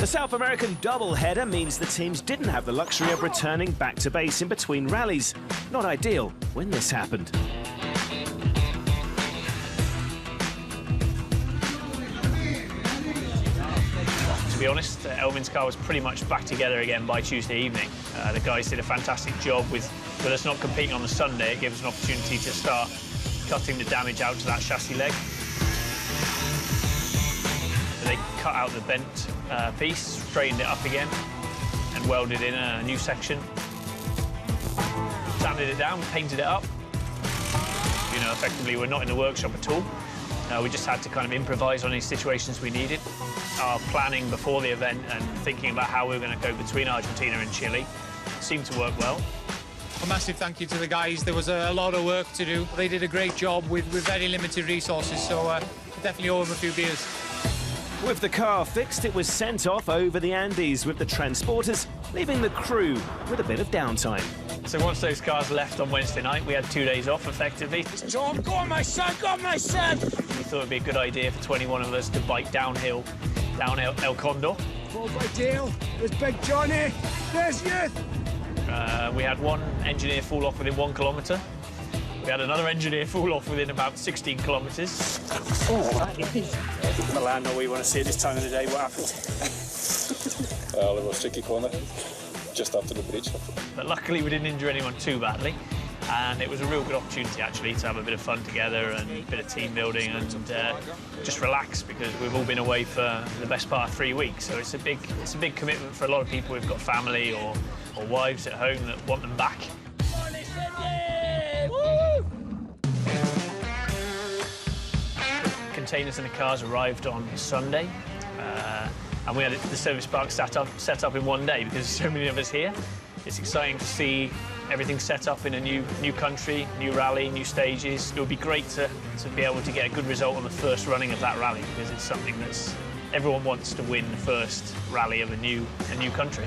The South American doubleheader means the teams didn't have the luxury of returning back to base in between rallies. Not ideal when this happened. To be honest, Elfyn's car was pretty much back together again by Tuesday evening. The guys did a fantastic job with us not competing on the Sunday. It gave us an opportunity to start cutting the damage out to that chassis leg. They cut out the bent piece, straightened it up again, and welded in a new section. Sanded it down, painted it up. You know, effectively, we're not in the workshop at all. We just had to kind of improvise on any situations we needed. Our planning before the event and thinking about how we were going to go between Argentina and Chile seemed to work well. A massive thank you to the guys. There was a lot of work to do. They did a great job with very limited resources, so definitely owe them a few beers. With the car fixed, it was sent off over the Andes with the transporters, leaving the crew with a bit of downtime. So once those cars left on Wednesday night, we had 2 days off, effectively. John, go on, my son, go on, my son! We thought it'd be a good idea for 21 of us to bike downhill, down El Condo. Followed by Dale, there's Big Johnny, there's Youth! We had one engineer fall off within 1 kilometre. We had another engineer fall off within about 16 kilometres. Milan, all we want to see at this time of the day, what happened? Well, it was a tricky corner, just after the bridge. But luckily we didn't injure anyone too badly, and it was a real good opportunity actually to have a bit of fun together and a bit of team building and just relax, because we've all been away for the best part of 3 weeks. So it's a big commitment for a lot of people who've got family or wives at home that want them back. Containers and the cars arrived on Sunday, and we had the service park set up in 1 day because there's so many of us here. It's exciting to see everything set up in a new country, new rally, new stages. It would be great to be able to get a good result on the first running of that rally, because it's something that's everyone wants to win the first rally of a new country.